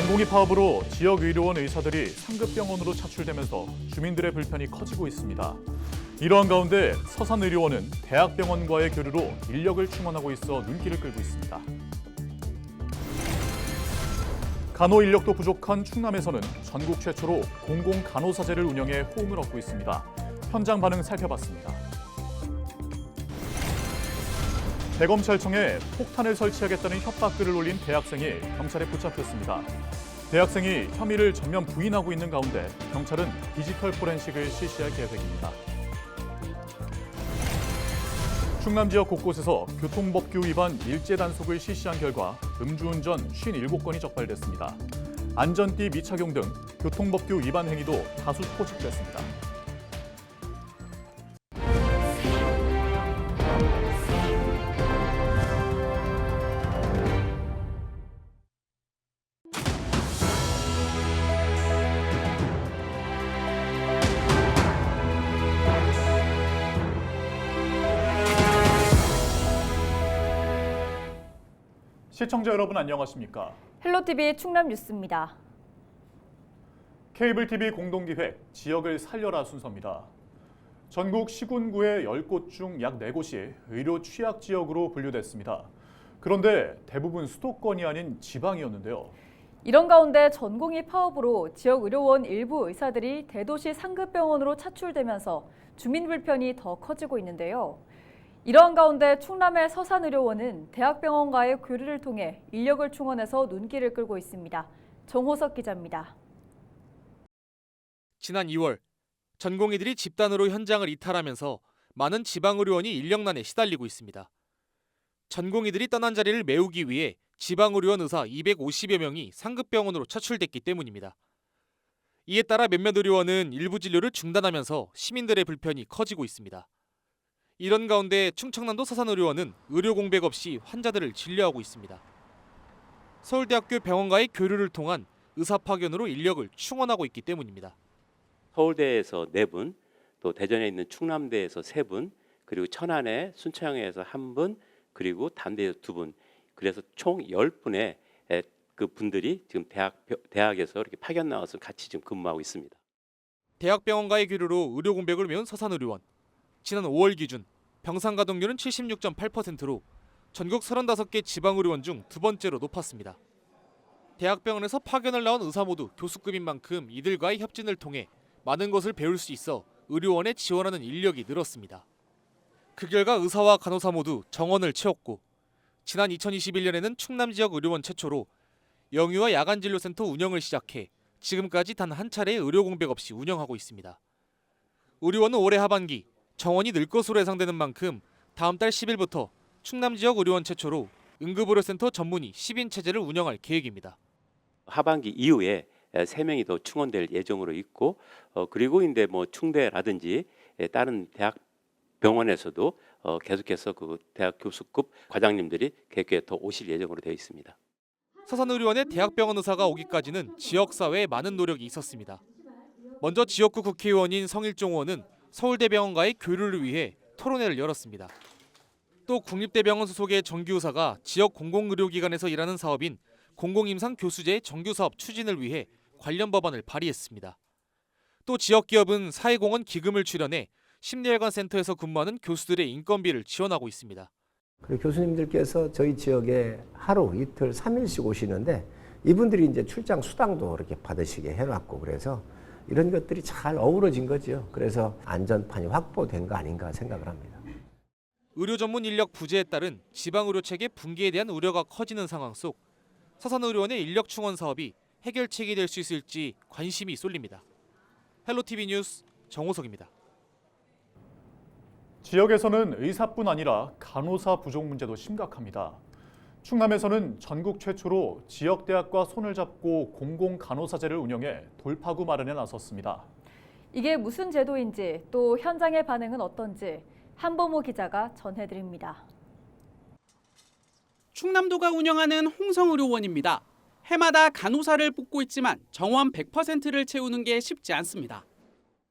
전공의 파업으로 지역 의료원 의사들이 상급병원으로 차출되면서 주민들의 불편이 커지고 있습니다. 이러한 가운데 서산의료원은 대학병원과의 교류로 인력을 충원하고 있어 눈길을 끌고 있습니다. 간호 인력도 부족한 충남에서는 전국 최초로 공공간호사제를 운영해 호응을 얻고 있습니다. 현장 반응 살펴봤습니다. 대검찰청에 폭탄을 설치하겠다는 협박글을 올린 대학생이 경찰에 붙잡혔습니다. 대학생이 혐의를 전면 부인하고 있는 가운데 경찰은 디지털 포렌식을 실시할 계획입니다. 충남 지역 곳곳에서 교통법규 위반 일제 단속을 실시한 결과 음주운전 57건이 적발됐습니다. 안전띠 미착용 등 교통법규 위반 행위도 다수 포착됐습니다. 시청자 여러분 안녕하십니까? 헬로티비 충남 뉴스입니다. 케이블 TV 공동기획 지역을 살려라 순서입니다. 전국 시군구의 10곳 중 약 4곳이 의료 취약 지역으로 분류됐습니다. 그런데 대부분 수도권이 아닌 지방이었는데요. 이런 가운데 전공의 파업으로 지역 의료원 일부 의사들이 대도시 상급병원으로 차출되면서 주민 불편이 더 커지고 있는데요. 이러한 가운데 충남의 서산의료원은 대학병원과의 교류를 통해 인력을 충원해서 눈길을 끌고 있습니다. 정호석 기자입니다. 지난 2월 전공의들이 집단으로 현장을 이탈하면서 많은 지방의료원이 인력난에 시달리고 있습니다. 전공의들이 떠난 자리를 메우기 위해 지방의료원 의사 250여 명이 상급병원으로 차출됐기 때문입니다. 이에 따라 몇몇 의료원은 일부 진료를 중단하면서 시민들의 불편이 커지고 있습니다. 이런 가운데 충청남도 서산의료원은 의료 공백 없이 환자들을 진료하고 있습니다. 서울대학교 병원과의 교류를 통한 의사 파견으로 인력을 충원하고 있기 때문입니다. 서울대에서 4분, 또 대전에 있는 충남대에서 3분, 그리고 천안에 순천에서 1분, 그리고 단대에서 2분. 그래서 총 10분의 그 분들이 지금 대학에서 이렇게 파견 나와서 같이 지금 근무하고 있습니다. 대학병원과의 교류로 의료 공백을 메운 서산의료원. 지난 5월 기준 병상 가동률은 76.8%로 전국 35개 지방의료원 중 두 번째로 높았습니다. 대학병원에서 파견을 나온 의사 모두 교수급인 만큼 이들과의 협진을 통해 많은 것을 배울 수 있어 의료원에 지원하는 인력이 늘었습니다. 그 결과 의사와 간호사 모두 정원을 채웠고 지난 2021년에는 충남 지역 의료원 최초로 영유아 야간진료센터 운영을 시작해 지금까지 단 한 차례의 의료 공백 없이 운영하고 있습니다. 의료원은 올해 하반기 정원이 늘 것으로 예상되는 만큼 다음 달 10일부터 충남 지역 의료원 최초로 응급의료센터 전문의 10인 체제를 운영할 계획입니다. 하반기 이후에 3명이 더 충원될 예정으로 있고 그리고 이제 뭐 충대라든지 다른 대학 병원에서도 계속해서 그 대학 교수급 과장님들이 계획에 더 오실 예정으로 되어 있습니다. 서산의료원의 대학병원 의사가 오기까지는 지역사회에 많은 노력이 있었습니다. 먼저 지역구 국회의원인 성일종 의원은 서울대병원과의 교류를 위해 토론회를 열었습니다. 또 국립대병원 소속의 정규의사가 지역 공공의료기관에서 일하는 사업인 공공임상 교수제 정규사업 추진을 위해 관련 법안을 발의했습니다. 또 지역기업은 사회공헌 기금을 출연해 심리혈관 센터에서 근무하는 교수들의 인건비를 지원하고 있습니다. 그리고 교수님들께서 저희 지역에 하루, 이틀, 3일씩 오시는데 이분들이 이제 출장 수당도 이렇게 받으시게 해놨고 그래서 이런 것들이 잘 어우러진 거죠. 그래서 안전판이 확보된 거 아닌가 생각을 합니다. 의료 전문 인력 부재에 따른 지방의료체계 붕괴에 대한 우려가 커지는 상황 속 서산의료원의 인력 충원 사업이 해결책이 될 수 있을지 관심이 쏠립니다. 헬로티비 뉴스 정호석입니다. 지역에서는 의사뿐 아니라 간호사 부족 문제도 심각합니다. 충남에서는 전국 최초로 지역대학과 손을 잡고 공공간호사제를 운영해 돌파구 마련에 나섰습니다. 이게 무슨 제도인지 또 현장의 반응은 어떤지 한범호 기자가 전해드립니다. 충남도가 운영하는 홍성의료원입니다. 해마다 간호사를 뽑고 있지만 정원 100%를 채우는 게 쉽지 않습니다.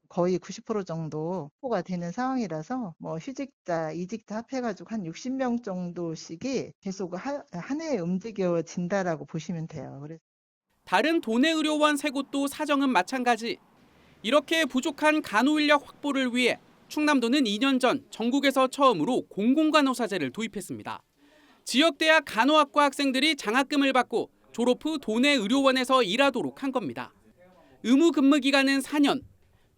거의 90% 정도 확보가 되는 상황이라서 휴직자, 이직자 합해가지고 한 60명 정도씩이 계속 한 해에 움직여진다라고 보시면 돼요. 그래서 다른 도내 의료원 3곳도 사정은 마찬가지. 이렇게 부족한 간호 인력 확보를 위해 충남도는 2년 전 전국에서 처음으로 공공간호사제를 도입했습니다. 지역대학 간호학과 학생들이 장학금을 받고 졸업 후 도내 의료원에서 일하도록 한 겁니다. 의무 근무 기간은 4년.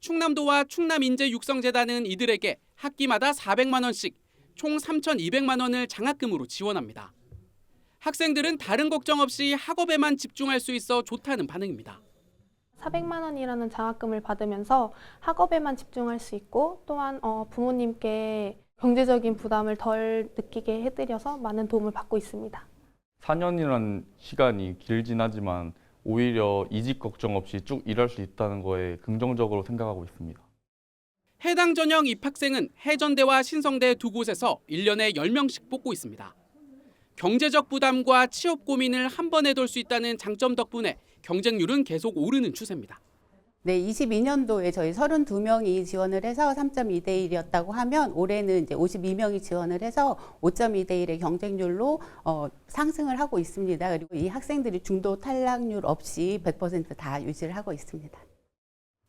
충남도와 충남인재육성재단은 이들에게 학기마다 400만 원씩 총 3,200만 원을 장학금으로 지원합니다. 학생들은 다른 걱정 없이 학업에만 집중할 수 있어 좋다는 반응입니다. 400만 원이라는 장학금을 받으면서 학업에만 집중할 수 있고 또한 부모님께 경제적인 부담을 덜 느끼게 해드려서 많은 도움을 받고 있습니다. 4년이라는 시간이 길진 하지만 오히려 이직 걱정 없이 쭉 일할 수 있다는 거에 긍정적으로 생각하고 있습니다. 해당 전형 입학생은 해전대와 신성대 두 곳에서 1년에 10명씩 뽑고 있습니다. 경제적 부담과 취업 고민을 한 번에 돌 수 있다는 장점 덕분에 경쟁률은 계속 오르는 추세입니다. 네, 22년도에 저희 32명이 지원을 해서 3.2대 1이었다고 하면 올해는 이제 52명이 지원을 해서 5.2대 1의 경쟁률로 상승을 하고 있습니다. 그리고 이 학생들이 중도 탈락률 없이 100% 다 유지를 하고 있습니다.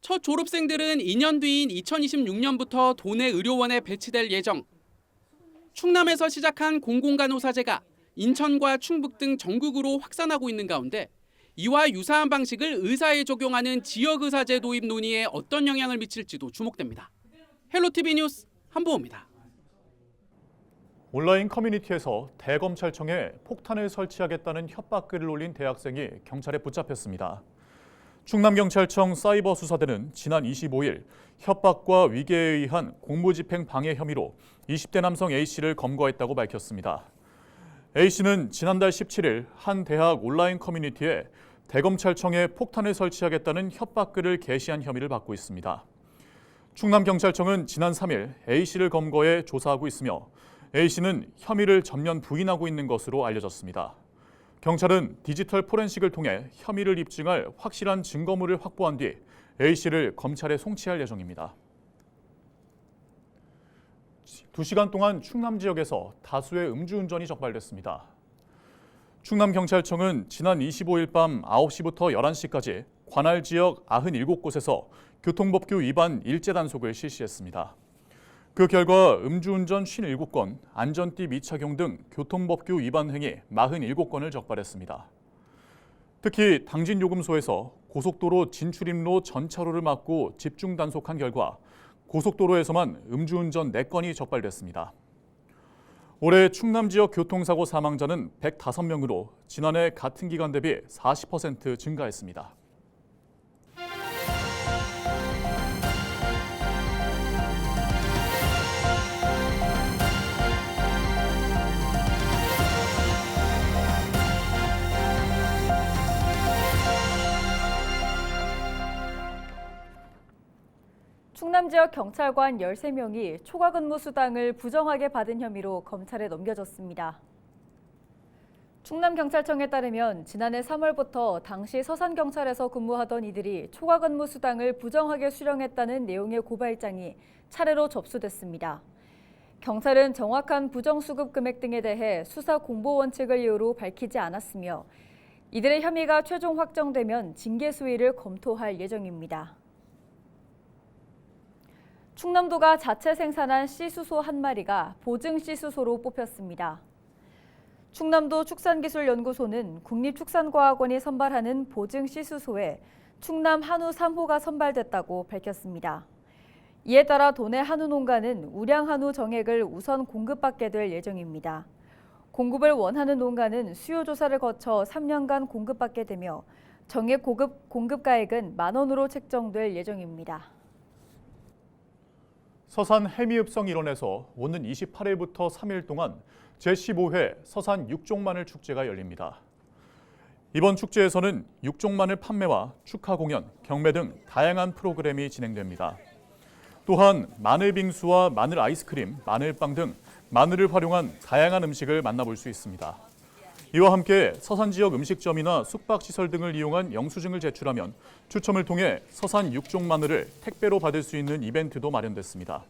첫 졸업생들은 2년 뒤인 2026년부터 도내 의료원에 배치될 예정. 충남에서 시작한 공공간호사제가 인천과 충북 등 전국으로 확산하고 있는 가운데 이와 유사한 방식을 의사에 적용하는 지역의사제 도입 논의에 어떤 영향을 미칠지도 주목됩니다. 헬로티비 뉴스 한보호입니다. 온라인 커뮤니티에서 대검찰청에 폭탄을 설치하겠다는 협박글을 올린 대학생이 경찰에 붙잡혔습니다. 충남경찰청 사이버수사대는 지난 25일 협박과 위계에 의한 공무집행 방해 혐의로 20대 남성 A씨를 검거했다고 밝혔습니다. A씨는 지난달 17일 한 대학 온라인 커뮤니티에 대검찰청에 폭탄을 설치하겠다는 협박글을 게시한 혐의를 받고 있습니다. 충남경찰청은 지난 3일 A씨를 검거해 조사하고 있으며 A씨는 혐의를 전면 부인하고 있는 것으로 알려졌습니다. 경찰은 디지털 포렌식을 통해 혐의를 입증할 확실한 증거물을 확보한 뒤 A씨를 검찰에 송치할 예정입니다. 2시간 동안 충남 지역에서 다수의 음주운전이 적발됐습니다. 충남경찰청은 지난 25일 밤 9시부터 11시까지 관할 지역 97곳에서 교통법규 위반 일제 단속을 실시했습니다. 그 결과 음주운전 57건, 안전띠 미착용 등 교통법규 위반 행위 47건을 적발했습니다. 특히 당진요금소에서 고속도로 진출입로 전 차로를 막고 집중 단속한 결과 고속도로에서만 음주운전 4건이 적발됐습니다. 올해 충남 지역 교통사고 사망자는 105명으로 지난해 같은 기간 대비 40% 증가했습니다. 충남 지역 경찰관 13명이 초과 근무 수당을 부정하게 받은 혐의로 검찰에 넘겨졌습니다. 충남경찰청에 따르면 지난해 3월부터 당시 서산경찰에서 근무하던 이들이 초과 근무 수당을 부정하게 수령했다는 내용의 고발장이 차례로 접수됐습니다. 경찰은 정확한 부정수급 금액 등에 대해 수사 공보 원칙을 이유로 밝히지 않았으며 이들의 혐의가 최종 확정되면 징계 수위를 검토할 예정입니다. 충남도가 자체 생산한 씨수소 한 마리가 보증 씨수소로 뽑혔습니다. 충남도 축산기술연구소는 국립축산과학원이 선발하는 보증 씨수소에 충남 한우 3호가 선발됐다고 밝혔습니다. 이에 따라 도내 한우 농가는 우량 한우 정액을 우선 공급받게 될 예정입니다. 공급을 원하는 농가는 수요 조사를 거쳐 3년간 공급받게 되며 정액 공급가액은 10,000원으로 책정될 예정입니다. 서산 해미읍성 일원에서 오는 28일부터 3일 동안 제15회 서산 육종마늘 축제가 열립니다. 이번 축제에서는 육종마늘 판매와 축하 공연, 경매 등 다양한 프로그램이 진행됩니다. 또한 마늘 빙수와 마늘 아이스크림, 마늘빵 등 마늘을 활용한 다양한 음식을 만나볼 수 있습니다. 이와 함께 서산 지역 음식점이나 숙박시설 등을 이용한 영수증을 제출하면 추첨을 통해 서산 육종 마늘을 택배로 받을 수 있는 이벤트도 마련됐습니다.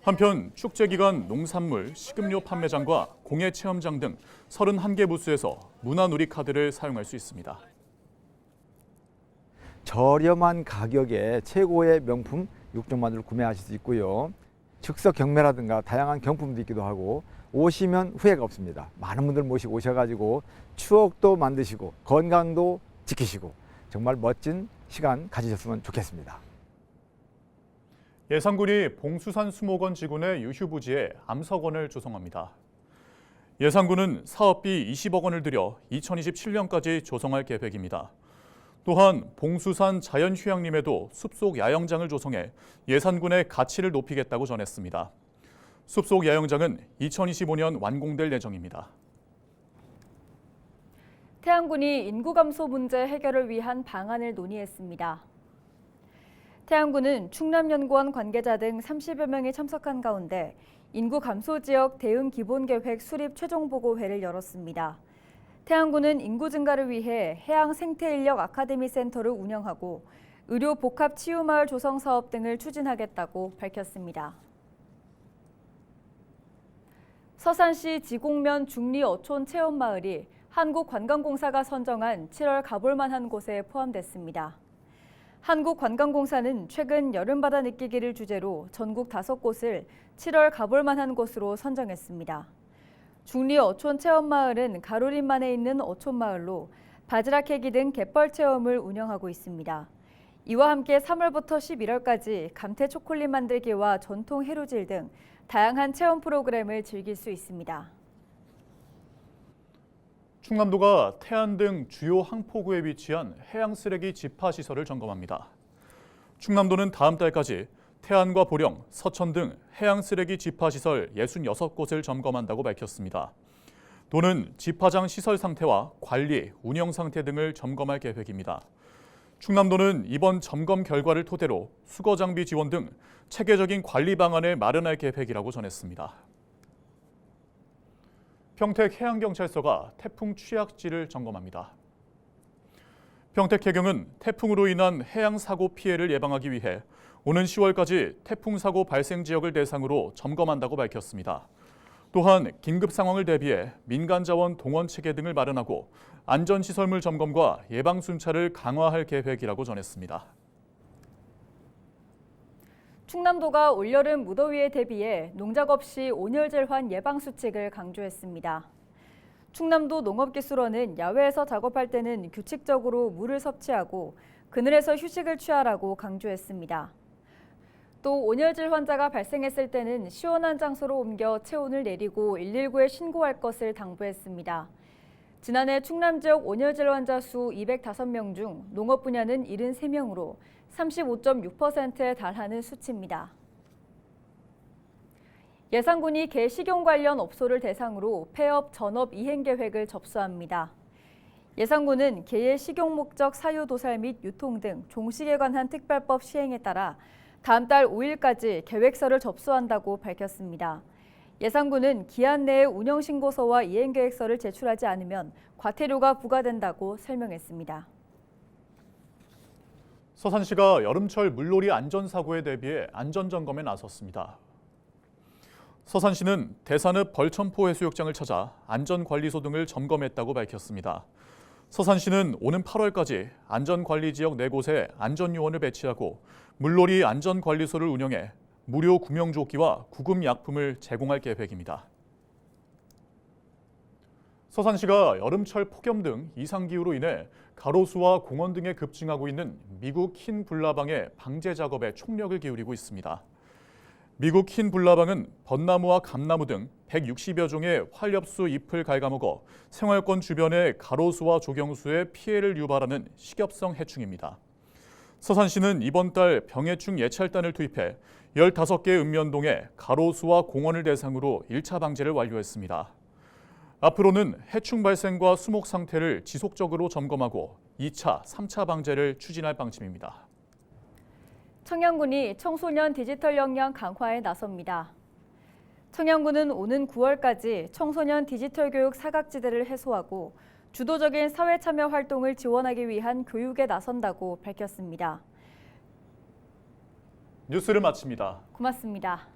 한편 축제 기간 농산물, 식음료 판매장과 공예 체험장 등 31개 부스에서 문화누리 카드를 사용할 수 있습니다. 저렴한 가격에 최고의 명품 육종마늘을 구매하실 수 있고요. 즉석 경매라든가 다양한 경품도 있기도 하고 오시면 후회가 없습니다. 많은 분들 모시고 오셔가지고 추억도 만드시고 건강도 지키시고 정말 멋진 시간 가지셨으면 좋겠습니다. 예산군이 봉수산 수목원 지구내 유휴부지에 암석원을 조성합니다. 예산군은 사업비 20억 원을 들여 2027년까지 조성할 계획입니다. 또한 봉수산 자연휴양림에도 숲속 야영장을 조성해 예산군의 가치를 높이겠다고 전했습니다. 숲속 야영장은 2025년 완공될 예정입니다. 태안군이 인구 감소 문제 해결을 위한 방안을 논의했습니다. 태안군은 충남연구원 관계자 등 30여 명이 참석한 가운데 인구 감소 지역 대응 기본계획 수립 최종 보고회를 열었습니다. 태안군은 인구 증가를 위해 해양 생태인력 아카데미 센터를 운영하고 의료 복합 치유마을 조성 사업 등을 추진하겠다고 밝혔습니다. 서산시 지곡면 중리 어촌 체험마을이 한국관광공사가 선정한 7월 가볼 만한 곳에 포함됐습니다. 한국관광공사는 최근 여름바다 느끼기를 주제로 전국 5곳을 7월 가볼 만한 곳으로 선정했습니다. 중리 어촌 체험마을은 가로림만에 있는 어촌마을로 바지락 캐기 등 갯벌 체험을 운영하고 있습니다. 이와 함께 3월부터 11월까지 감태 초콜릿 만들기와 전통 해루질 등 다양한 체험 프로그램을 즐길 수 있습니다. 충남도가 태안 등 주요 항포구에 위치한 해양 쓰레기 집화 시설을 점검합니다. 충남도는 다음 달까지 태안과 보령, 서천 등 해양 쓰레기 집화 시설 66곳을 점검한다고 밝혔습니다. 도는 집화장 시설 상태와 관리, 운영 상태 등을 점검할 계획입니다. 충남도는 이번 점검 결과를 토대로 수거 장비 지원 등 체계적인 관리 방안을 마련할 계획이라고 전했습니다. 평택해양경찰서가 태풍 취약지를 점검합니다. 평택해경은 태풍으로 인한 해양 사고 피해를 예방하기 위해 오는 10월까지 태풍 사고 발생 지역을 대상으로 점검한다고 밝혔습니다. 또한 긴급 상황을 대비해 민간 자원 동원 체계 등을 마련하고 안전시설물 점검과 예방 순찰을 강화할 계획이라고 전했습니다. 충남도가 올여름 무더위에 대비해 농작업 시 온열질환 예방 수칙을 강조했습니다. 충남도 농업기술원은 야외에서 작업할 때는 규칙적으로 물을 섭취하고 그늘에서 휴식을 취하라고 강조했습니다. 또 온열질 환자가 발생했을 때는 시원한 장소로 옮겨 체온을 내리고 119에 신고할 것을 당부했습니다. 지난해 충남 지역 온열질 환자 수 205명 중 농업 분야는 73명으로 35.6%에 달하는 수치입니다. 예산군이 개 식용 관련 업소를 대상으로 폐업 전업 이행 계획을 접수합니다. 예산군은 개의 식용 목적 사유 도살 및 유통 등 종식에 관한 특별법 시행에 따라 다음 달 5일까지 계획서를 접수한다고 밝혔습니다. 예산군은 기한 내에 운영신고서와 이행계획서를 제출하지 않으면 과태료가 부과된다고 설명했습니다. 서산시가 여름철 물놀이 안전사고에 대비해 안전점검에 나섰습니다. 서산시는 대산읍 벌천포 해수욕장을 찾아 안전관리소 등을 점검했다고 밝혔습니다. 서산시는 오는 8월까지 안전관리지역 4곳에 안전요원을 배치하고 물놀이 안전관리소를 운영해 무료 구명조끼와 구급약품을 제공할 계획입니다. 서산시가 여름철 폭염 등 이상기후로 인해 가로수와 공원 등에 급증하고 있는 미국 흰 불나방의 방제 작업에 총력을 기울이고 있습니다. 미국 흰 불나방은 벚나무와 감나무 등 160여 종의 활엽수 잎을 갉아먹어 생활권 주변의 가로수와 조경수에 피해를 유발하는 식엽성 해충입니다. 서산시는 이번 달 병해충 예찰단을 투입해 15개 읍면동의 가로수와 공원을 대상으로 1차 방제를 완료했습니다. 앞으로는 해충 발생과 수목 상태를 지속적으로 점검하고 2차, 3차 방제를 추진할 방침입니다. 청양군이 청소년 디지털 역량 강화에 나섭니다. 청양군은 오는 9월까지 청소년 디지털 교육 사각지대를 해소하고 주도적인 사회 참여 활동을 지원하기 위한 교육에 나선다고 밝혔습니다. 뉴스를 마칩니다. 고맙습니다.